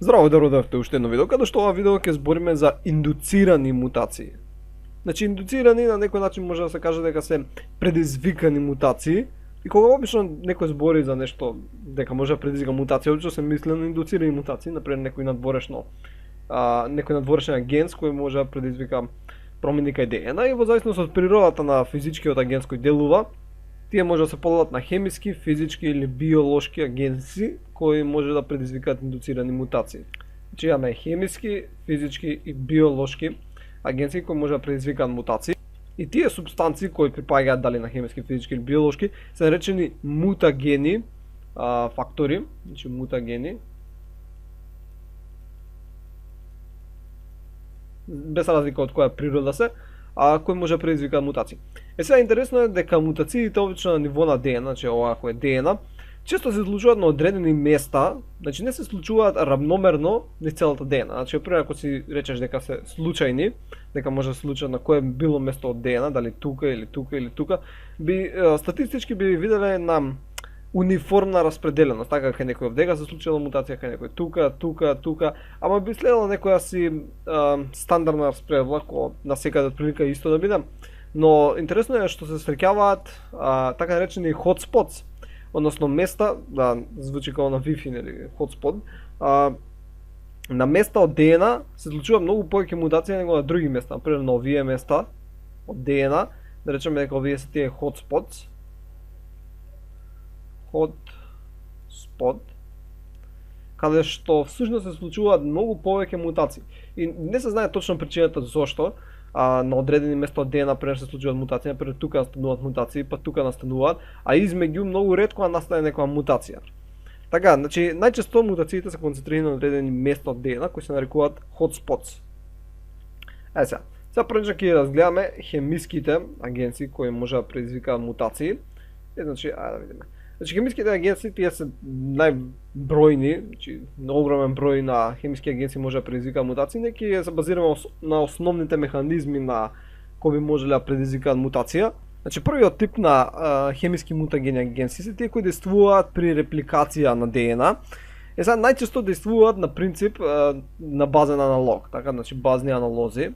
Здраво, добро дојдовте уште едно видео, каде што ова видео ќе збориме за индуцирани мутации. Значи, индуцирани на некој начин може да се каже дека се предизвикани мутации, и кога обично некој збори за нешто дека може да предизвика мутација, обично се мисли на индуцирани мутации, например некој надворешен агенс кој може да предизвика промени кај ДНК, и во зависност од природата на физичкиот агенс кој делува, тие може да се поделат на хемиски, физички или биолошки агенси кои може да предизвикаат индуцирани мутации. Значи имаме хемиски, физички и биолошки агенси кои може да предизвикаат мутации. И тие супстанции кои припаѓаат дали на хемиски, физички или биолошки се наречени мутагени фактори, значи мутагени. Без разлика од која природа се, кој може да предизвикаат мутации. Сега интересно е дека мутациите обично на ниво на ДНК, значи ова кој е ДНК, често се случуваат на одредени места, значи не се случуваат равномерно низ целата ДНК. Значи пример ако си речеш дека се случајни, дека може да се случат на кое било место од ДНК, дали тука или тука или тука, статистички би виделе на униформна распределеност, така кај некој овдега се случила мутација, кај некој тука, ама би следела некоја си стандардна распределба, која на секаде отприлика исто да биде. Но интересно е што се среќаваат така наречени hotspots, односно места, да звучи како на Wi-Fi или hotspot, на места од ДНК се случува многу повеќе мутации него на други места, например на овие места од ДНК, да речеме дека овие се тие hotspots, каде што всушност се случуваат многу повеќе мутации. И не се знае точно причината зошто, на одредени места од ДНК например се случуваат мутации, например тука настануваат мутации, па тука настануваат, а измеѓу многу ретко настане некоја мутација. Така, значи најчесто мутациите се концентрирани на одредени места од ДНК кои се нарекуваат hotspots. Сега првично ќе разгледаме хемиските агенси кои може да предизвикаат мутации. Значи, ајде да видиме. Значи хемиските агенси тие се најбројни, значи огромен број на хемиски агенси може да предизвикаат мутации, неки се базираме на основните механизми на кои би можеле да предизвикаат мутација. Значи првиот тип на хемиски мутагени агенси се тие кои действуваат при репликација на ДНК. Сега најчесто действуваат на принцип на базен аналог, така, значи базни аналози.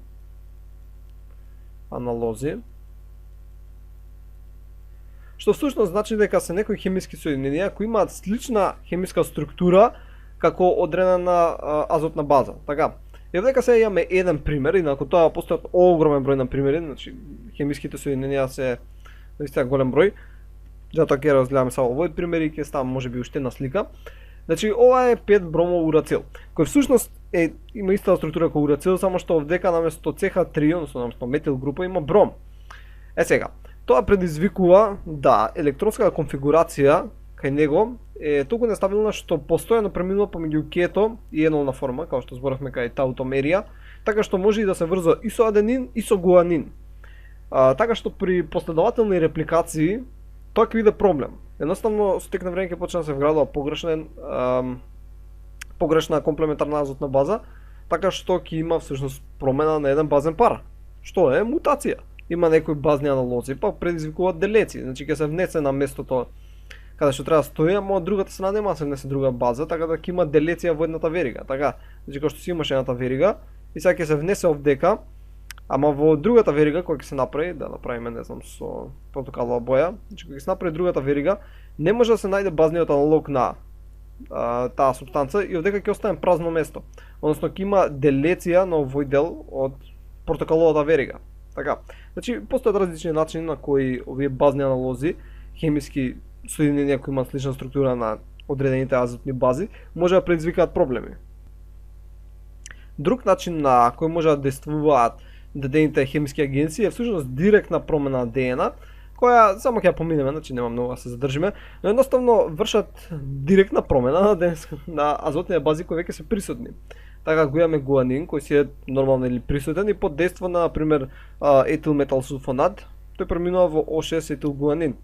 Што всушност значи дека се некои хемиски соединенија кои имаат слична хемиска структура како одредена азотна база. Така, и овдека сега имаме еден пример, инаку тоа постојат огромен број на примери, значи хемиските соединенија се наистина голем број. Затоа ќе разгледаме само овој пример и ќе ставам можеби уште една слика. Значи ова е 5 бромоурацил, кој всушност има иста структура како урацил, само што овдека наместо CH3, односно наместо метил група има бром. Сега, тоа предизвикува да електронската конфигурација кај него е толку нестабилна што постојано преминува помеѓу кето и енолна форма, како што зборавме кај таутомерија, така што може и да се врзува и со аденин и со гуанин. Така што при последователни репликации тоа ќе биде проблем. Едноставно со тек на време ќе почне да се вградува погрешна комплементарна азотна база, така што ќе има всушност промена на еден базен пар. Што е мутација? Има некои базни аналози, па предизвикуваат делеци, значи ќе се внесе на местото каде што треба да стои, ама од другата страна нема да се внесе друга база, така да ќе има делеција во едната верига. Така, значи кога што си имаш едната верига и сега ќе се внесе овдека, ама во другата верига која ќе се направи, да направиме не знам со портокалова боја, значи кога ќе се направи другата верига, не може да се најде базниот аналог на таа супстанца и овдека ќе остане празно место. Односно ќе има делеција на овој дел од портокаловата верига. Така, значи постојат различни начини на кои овие базни аналози, хемиски соединенија кои имаат слична структура на одредените азотни бази, може да предизвикаат проблеми. Друг начин на кој може да действуваат дадените хемиски агенси е всушност директна промена на ДНК, која само ќе ја поминеме, значи нема многу да се задржиме, но едноставно вршат директна промена на азотните бази кои веќе се присутни. Така го имаме гуанин кој си е нормално или присутен и под дејство на например етилметалсулфонат, тој преминува во O6 етилгуанин.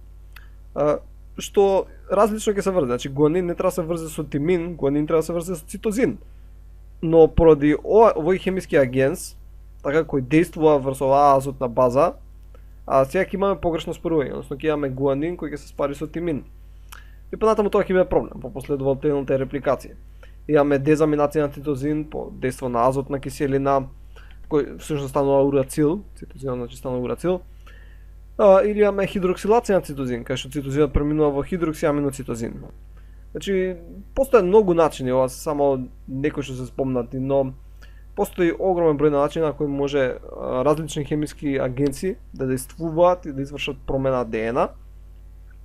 Што различно ќе се врзе, значи гуанин не треба да се врзе со тимин, гуанин треба да се врзе со цитозин. Но поради овој хемиски агенс, така кој действува врз оваа азотна база, сега ќе имаме погрешно спорување, односно ќе имаме гуанин кој ќе се спари со тимин. И понатаму тоа ќе биде проблем по последователната репликација. имаме дезаминација на цитозин по дејство на азотна киселина, кој всушност станува урацил, цитозинот значи станува урацил. Или имаме хидроксилација на цитозин, кај што цитозинот преминува во хидроксиаминоцитозин. Значи, постојат многу начини, ова се само некои што се спомнати, но постои огромен број на начини на кои може различни хемиски агенции да действуваат и да извршат промена ДНК.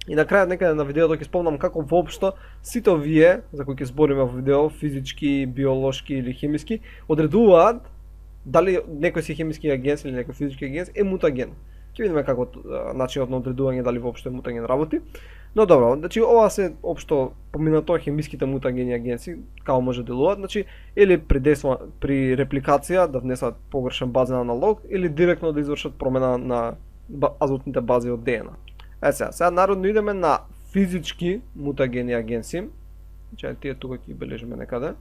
И на крајот некаде на видеото ќе спомнам како воопшто сите овие за кои ќе збориме во видео, физички, биолошки или хемиски, одредуваат дали некој си хемиски агенс или некој физички агенс е мутаген. Ќе видиме како начинот на одредување дали воопшто е мутаген работи. Но добро, значи ова се општо поминато хемиските мутагени агенси како може делуваат, значи или при репликација да внесат погрешен базен аналог или директно да извршат промена на азотните бази од ДНК. Сега народно идеме на физички мутагени агенси. Значи тие тука ќе бележиме некаде.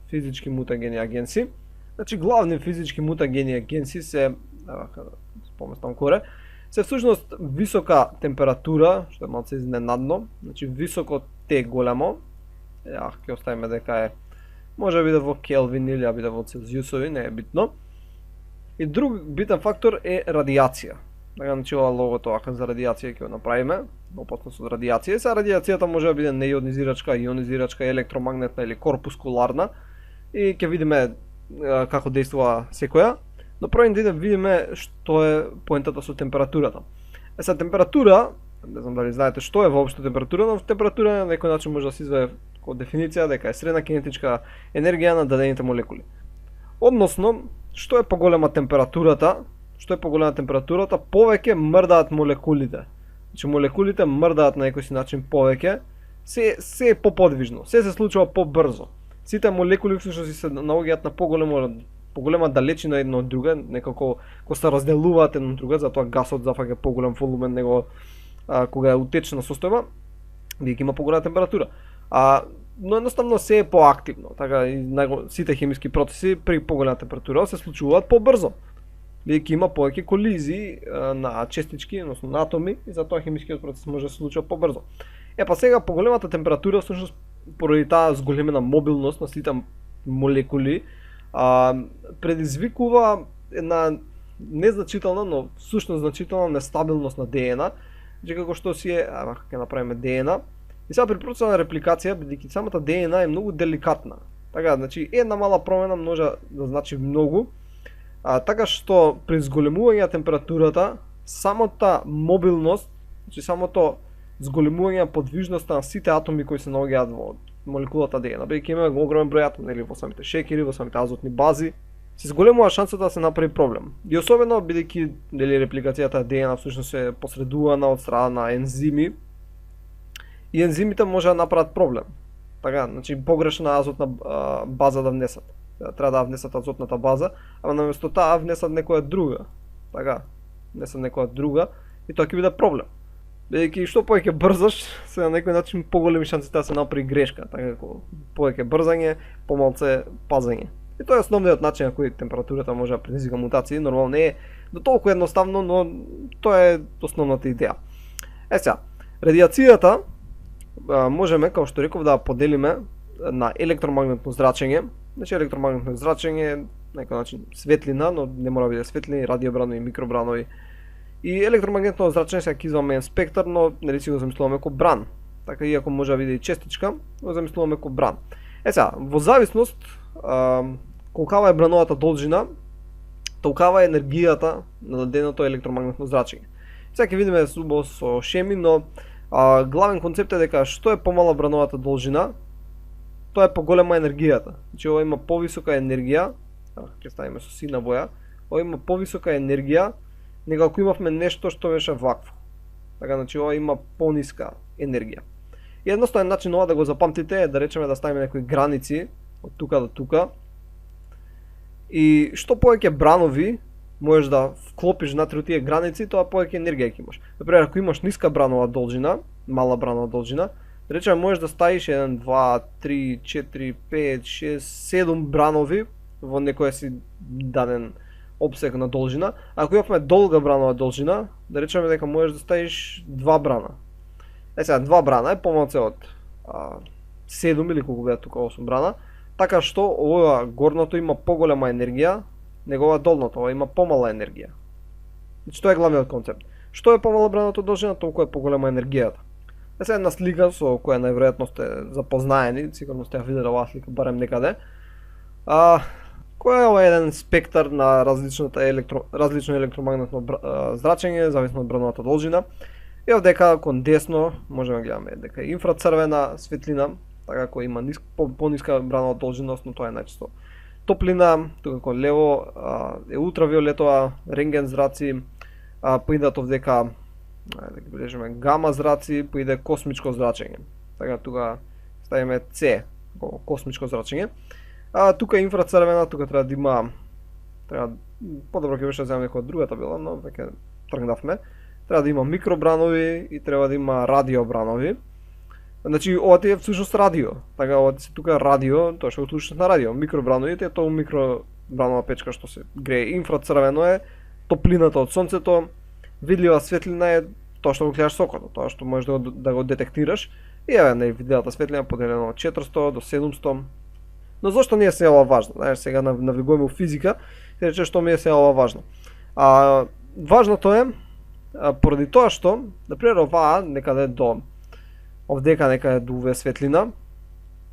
Физички мутагени агенси. Значи главни физички мутагени агенси се споместам коре, се всушност висока температура, што е малце изненадно, значи високо Т големо. Ќе оставиме дека е може биде во Келвин или биде во Целзиусови, не е битно. И друг битен фактор е радиација. Така, значи ова логото за радиација ќе го направиме, опасност од радиација. Сега радиацијата може да биде неионизирачка, ионизирачка, електромагнетна или корпускуларна и ќе видиме како действува секоја. Но прво да видиме што е поентата со температурата. Сега температура, не знам дали знаете што е воопшто температура, но температура на некој начин може да се изведе како дефиниција дека е средна кинетичка енергија на дадените молекули. Односно, што е поголема температурата, повеќе мрдаат молекулите. Значи молекулите мрдаат на некој си начин повеќе, се е поподвижно, се случува побрзо. Сите молекули всушност се наоѓаат на поголема далечина една од друга, некако кога се разделуваат една од друга, затоа гасот зафаќа поголем волумен него кога е утечна состојба, бидејќи има поголема температура. Но едноставно се е поактивно, така и сите хемиски процеси при поголема температура се случуваат побрзо, бидејќи има повеќе колизии на честички, односно на атоми, и затоа хемискиот процес може да се случува побрзо. Па сега поголемата температура всушност поради таа зголемена мобилност на сите молекули предизвикува една незначителна, но всушност значителна нестабилност на ДНК, како што си е, ќе направиме ДНК. И сега при процесот на репликација, бидејќи самата ДНК е многу деликатна. Така, значи една мала промена може да значи многу. Така што при зголемување на температурата, самата мобилност, значи самото зголемување на подвижноста на сите атоми кои се наоѓаат во молекулата ДНК, бидејќи имаме огромен број атоми или во самите шекери, во самите азотни бази, се зголемува шансата да се направи проблем. И особено бидејќи репликацијата ДНК всушност е посредувана од страна на ензими, и ензимите може да направат проблем. Така, значи погрешна азотна база да внесат. Треба да внесат азотната база, ама наместо таа внесат некоја друга. Така, внесат некоја друга и тоа ќе биде проблем. Бидејќи што повеќе брзаш, се на некој начин поголеми шансите да се направи грешка, така како повеќе брзање, помалце пазење. И тоа е основниот начин на кој температурата може да предизвика мутации, нормално не е до толку едноставно, но тоа е основната идеја. Сега, радиацијата можеме, како што реков, да поделиме на електромагнетно зрачење. Значи електромагнетно зрачење на некој начин светлина, но не мора да биде светлина, радиобранови, микробранови. И електромагнетно зрачење се акизваме еден спектар, но нели си го замислуваме како бран. Така иако може да биде и честичка, го замислуваме како бран. Сега, во зависност колкава е брановата должина, толкава е енергијата на даденото електромагнетно зрачење. Сега ќе видиме со шеми, но главен концепт е дека што е помала брановата должина, тоа е поголема енергијата. Значи ова има повисока енергија, ќе ставиме со сина боја, ова има повисока енергија него ако имавме нешто што беше вакво. Така, значи ова има пониска енергија. И едноставен начин ова да го запамтите е да речеме да ставиме некои граници од тука до тука. И што повеќе бранови можеш да вклопиш внатре тие граници, тоа повеќе енергија ќе имаш. Например, ако имаш ниска бранова должина, мала бранова должина, да речеме можеш да ставиш 1, 2, 3, 4, 5, 6, 7 бранови во некој си даден обсек на должина. Ако имавме долга бранова должина, да речеме дека можеш да ставиш 2 брана. Сега 2 брана е помалце од 7 или колку беа тука 8 брана, така што ова горното има поголема енергија, него ова долното, ова има помала енергија. Значи тоа е главниот концепт. Што е помала браната должина, толку е поголема енергијата. Сега една слика со која најверојатно сте запознаени, сигурно сте ја виделе оваа слика барем некаде. Кој е ова еден спектар на различно електромагнетно зрачење, зависно од брановата должина. И овдека кон десно можеме да гледаме дека инфрацрвена светлина, така која има пониска бранова должина, но тоа е најчесто топлина, тука кон лево е ултравиолетова, рентген зраци, поидат овдека да ги бележиме гама зраци, поиде космичко зрачење. Така тука ставиме С, космичко зрачење. Тука е инфрацрвена, тука треба да има подобро ќе беше да земам некоја друга табела, но веќе тргнавме. Треба да има микробранови и треба да има радиобранови. Значи ова ти е всушност радио. Така ова ти се тука радио, тоа што го слушаш на радио. Микробрановите е тоа микробранова печка што се грее. Инфрацрвено е топлината од сонцето. Видлива светлина е тоа што го гледаш со окото, тоа што можеш да го детектираш. И еве на видеата светлина поделено од 400 до 700. Но зошто не е се ова важно? Знаеш, сега навлегуваме во физика, се рече што ми е се ова важно. Важното е поради тоа што, например, оваа некаде до овдека некаде до UV светлина,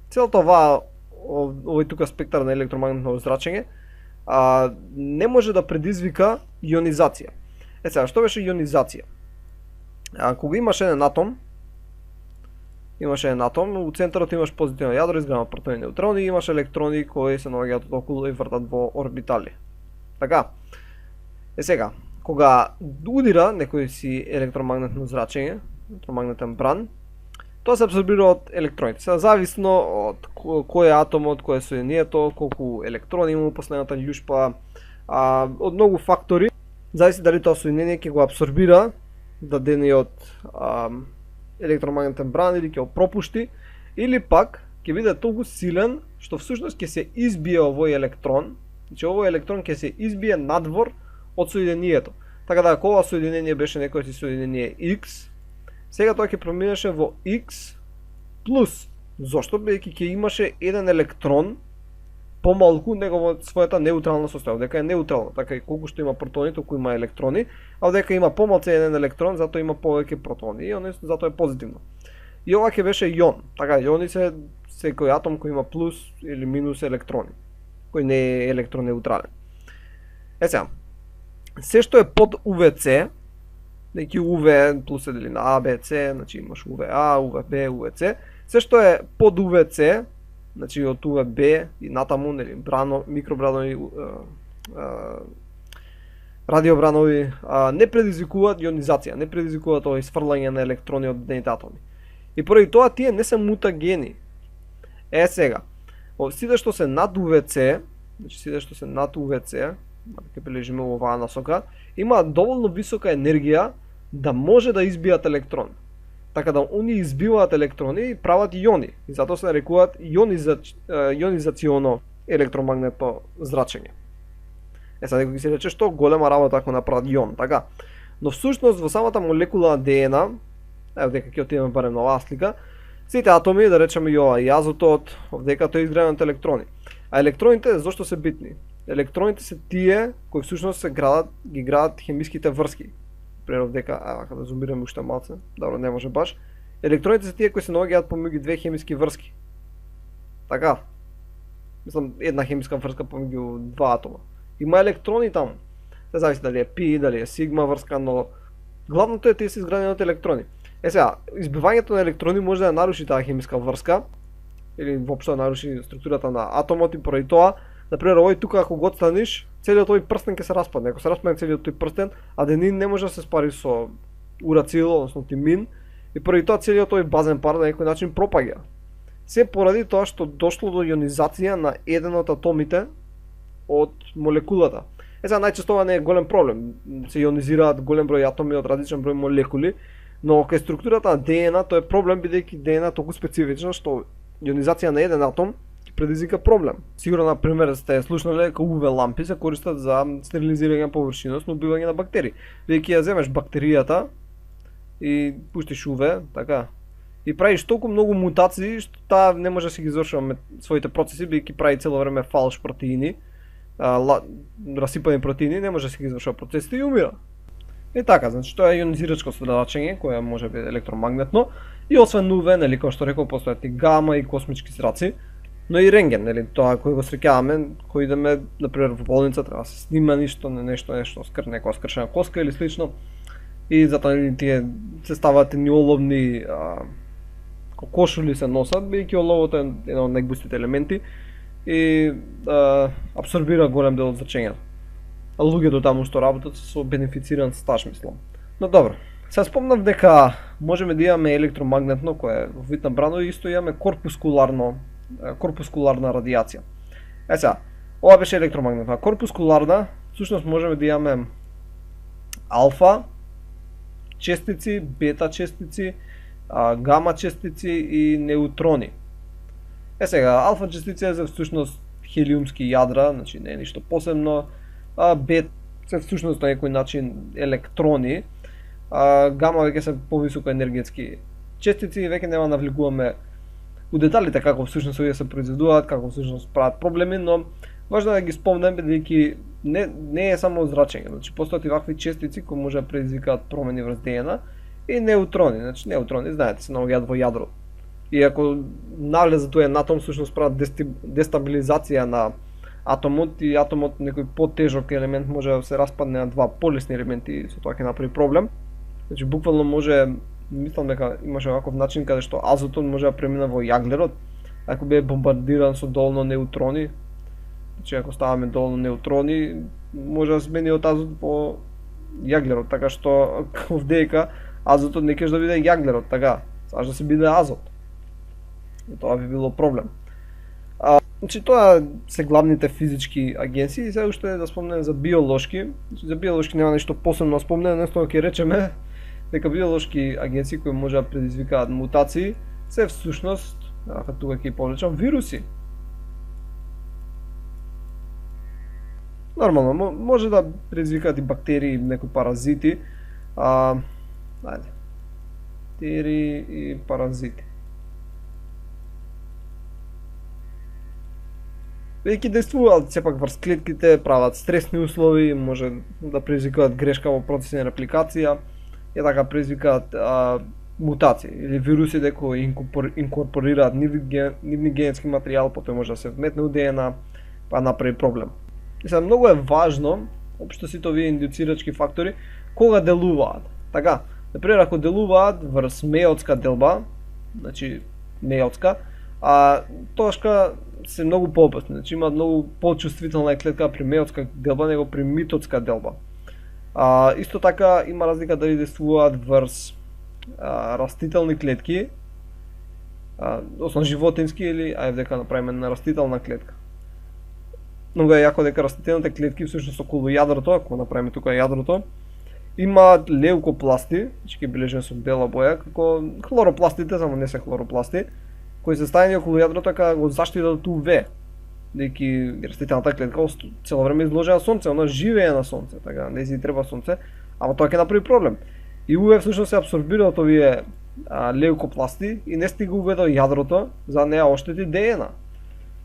целото овој тука спектар на електромагнетно зрачење не може да предизвика ионизација. Сега, што беше ионизација? Кога имаш еден атом, у центарот имаш позитивно јадро изградено од протони и неутрони, и имаш електрони кои се наоѓаат околу и вртат во орбитали. Така. Сега, кога удира некој си електромагнетно зрачење, електромагнетен бран, тоа се абсорбира од електроните. Сега зависно од кој е атомот, кој е соединението, колку електрони има последната љушпа, од многу фактори, зависи дали тоа соединение ќе го абсорбира дадениот електромагнетен бран или ќе го пропушти, или пак ќе биде толку силен што всушност ќе се избие овој електрон, значи овој електрон ќе се избие надвор од соединението. Така да ако ова соединение беше некој си соединение X, сега тоа ќе проминеше во X плюс. Зошто? Бидејќи ќе имаше еден електрон помалку него во својата неутрална состојба. Дека е неутрална, така и колку што има протони, толку има електрони, а дека има помалку еден електрон, затоа има повеќе протони и затоа е позитивно. И ова ќе беше јон. Така, јони се секој атом кој има плюс или минус електрони, кој не е електронеутрален. Сега, се што е под UVC, неки UV плюс се дели на А, Б, С, значи имаш UVA, UVB, UVC, се што е под UVC, значи од UVB и натаму, нели, микробранови, радиобранови, не предизвикуваат ионизација, не предизвикуваат ова изфрлање на електрони од дените атоми. И поради тоа тие не се мутагени. Сега, сите што се над UVC, значи сите што се над UVC, ќе бележиме во оваа насока, имаат доволно висока енергија да може да избијат електрон. Така да они избиваат електрони и прават иони. И затоа се нарекуваат ионизационо електромагнетно зрачење. Сега некој ќе се рече што голема работа ако направат ион, така. Но всушност во самата молекула на ДНА, ево дека ќе отидеме барем на оваа слика, сите атоми, да речеме и ова, и азотот, овдека тој е изграден од електрони. А електроните зошто се битни? Електроните се тие кои всушност ги градат хемиските врски. Пример овдека, ака да зумираме уште малце, добро не може баш. Електроните се тие кои се наоѓаат помеѓу две хемиски врски. Така. Мислам една хемиска врска помеѓу два атома. Има електрони таму. Не зависи дали е пи, дали е сигма врска, но главното е тие се изградени од електрони. Сега, избивањето на електрони може да наруши таа хемиска врска или воопшто да наруши структурата на атомот и поради тоа, например, овој тука ако го отстраниш, целиот овој прстен ќе се распадне. Ако се распадне целиот тој прстен, аденин не може да се спари со урацил, односно тимин, и поради тоа целиот овој базен пар на некој начин пропаѓа. Се поради тоа што дошло до ионизација на еден од атомите од молекулата. Сега најчесто ова не е голем проблем. Се ионизираат голем број атоми од различен број молекули, но кај структурата на ДНА тоа е проблем бидејќи ДНА толку специфична што ионизација на еден атом предизвика проблем. Сигурно на пример сте слушнале дека UV лампи се користат за стерилизирање на површиност, но убивање на бактерии. Бидејќи ја земеш бактеријата и пуштиш UV, така, и прави толку многу мутации што таа не може да се ги извршува своите процеси, бидејќи прави цело време фалш протеини, расипани протеини, не може да се ги извршува процесите и умира. И така, значи тоа е ионизирачко зрачење кое може да биде електромагнетно и освен УВ, нели, како што реков, постојат и гама и космички зраци, но и рентген, нели, тоа кој го среќаваме, кој идеме на пример во болница, треба да се снима нешто некоја скршена коска или слично. И затоа тие се ставаат ни оловни кокошули се носат, бидејќи оловото е еден од најгустите елементи и абсорбира голем дел од зрачењето. А луѓето таму што работат со бенефициран стаж, мислам. Но добро, се спомнав дека можеме да имаме електромагнетно, кое е во вид на брано, и исто имаме корпускуларна радијација. Сега, ова беше електромагнетна, а корпускуларна, всушност можеме да имаме алфа честици, бета честици, гама честици и неутрони. Сега, алфа честици е за всушност хелиумски јадра, значи не е ништо посебно, бета се всушност на некој начин електрони, гама веќе се повисоко енергетски честици и веќе нема навлегуваме у деталите како всушност овие се произведуваат, како всушност прават проблеми, но важно е да ги спомнем бидејќи не е само зрачење, значи постојат и вакви честици кои може да предизвикаат промени врз ДНК и неутрони, значи неутрони знаете се наоѓаат во јадрото. И ако навлезат тој атом всушност прават дестабилизација на атомот и атомот некој потежок елемент може да се распадне на два полесни елементи и со тоа ќе направи проблем. Значи буквално може, мислам дека имаше ваков начин каде што азотот може да премине во јаглерот, ако биде бомбардиран со доволно неутрони. Значи ако ставаме доволно неутрони, може да смени од азот во јаглерот, така што овдека азотот не кеш да биде јаглерот, така, саш да се биде азот. И тоа би било проблем. Значи тоа се главните физички агенции и сега уште да спомнеме за биолошки. За биолошки нема нешто посебно да спомнеме, едноставно ќе речеме дека биолошки агенции кои може да предизвикаат мутации се всушност, ако тука ќе повлечам, вируси. Нормално, може да предизвикаат и бактерии, некои паразити. Ајде. Бактерии и паразити. Веќе действуваат сепак врз клетките, прават стресни услови, може да предизвикаат грешка во процеси на репликација и така предизвикаат мутации или вируси кои инкорпорираат нивни генетски материјал, потоа може да се вметне у ДНК, па направи проблем. И сега многу е важно општо сите овие индуцирачки фактори кога делуваат. Така, например ако делуваат врз мејотска делба, значи мејотска, тоашка се многу поопасни, значи имаат многу почувствителна клетка при мејотска делба него при митотска делба. Исто така има разлика дали действуваат врз растителни клетки, односно животински или дека направиме на растителна клетка. Многу е јако дека растителните клетки всушност околу јадрото, ако направиме тука јадрото, имаат леукопласти, значи ќе бележиме со бела боја, како хлоропластите, само не се хлоропласти, кои се ставени околу јадрото така го заштитат од УВ, дејќи растителната клетка цело време изложена на сонце, она живее на сонце, така не си треба сонце, ама тоа ќе направи проблем. И УВ всушност се абсорбира од овие леукопласти и не стига УВ до јадрото за да не ја оштети ДНК.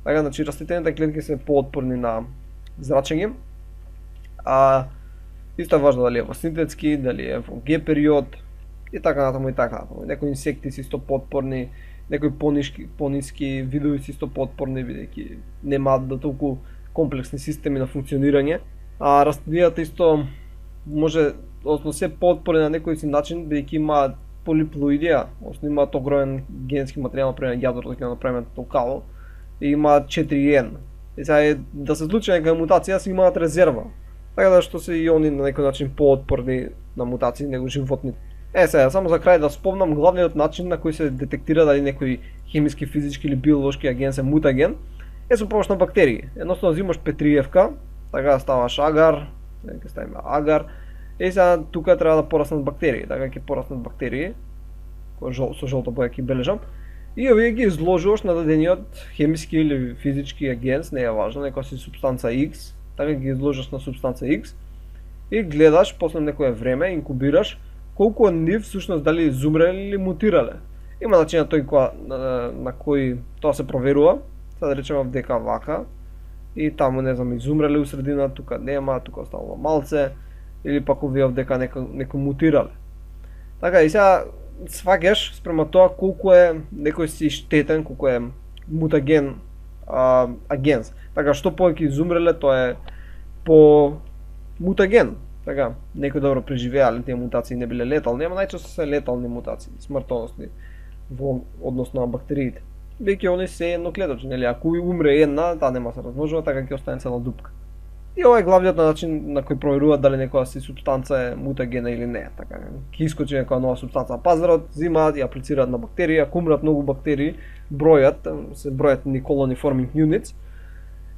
Така, значи растителните клетки се поотпорни на зрачење. Исто е важно дали е во синтетски, дали е во Г период и така натаму и така натаму. Некои инсекти се исто поотпорни, некои пониски видови се исто поотпорни бидејќи немаат да толку комплексни системи на функционирање. Растенијата исто може односно се поотпорни на некој си начин бидејќи имаат полиплоидија, односно имаат огромен генетски материјал например јадрото ќе направиме толкаво и имаат 4N. И сега да се случи нека мутација си имаат резерва. Така да што се и они на некој начин поотпорни на мутации него животни. Сега само за крај да спомнам главниот начин на кој се детектира дали некој хемиски, физички или биолошки аген се мутаген е со помош на бактерии. Едноставно взимаш петриевка, така ставаш агар, ќе ставиме агар. Сега тука треба да пораснат бактерии, така ќе пораснат бактерии кои со жолта боја ќе бележам. И овие ги изложуваш на дадениот хемиски или физички агент, не е важно, некоја си супстанца X, така ги изложиш на супстанца X и гледаш после некое време, инкубираш колку од нив всушност дали изумреле или мутирале. Има начин на кој тоа се проверува. Сега да речеме дека вака и таму не знам изумреле у средина, тука нема, тука останало малце или пак овие дека некој мутирале. Така и сега сваќаш спрема тоа колку е некој си штетен, колку е мутаген агенс. Така што повеќе изумреле, тоа е по мутаген. Така, некои добро преживеале тие мутации, не биле летални, ама најчесто се летални мутации, смртоносни во однос на бактериите. Веќе они се едноклеточни, нели, ако умре една, таа нема се размножува, така ќе остане цела дупка. И ова е главниот начин на кој проверуваат дали некоја си супстанца е мутагена или не. Така, ќе искочи некоја нова супстанца на пазарот, зимаат и аплицираат на бактерии, ако умрат многу бактерии, се бројат ни colony forming units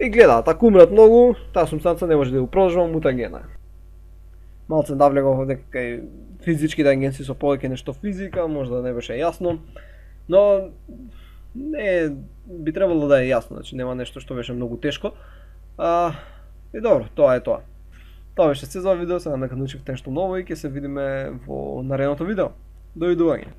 и гледаат, ако умрат многу, таа супстанца не може да ја продолжува, мутагена е. Малце навлегов дека кај физичките агенции со повеќе нешто физика, можда не беше јасно, но не би требало да е јасно, значи нема нешто што беше многу тешко. И добро, тоа е тоа. Тоа беше се за видео, сега нека научивте нешто ново и ќе се видиме во наредното видео. Довидување.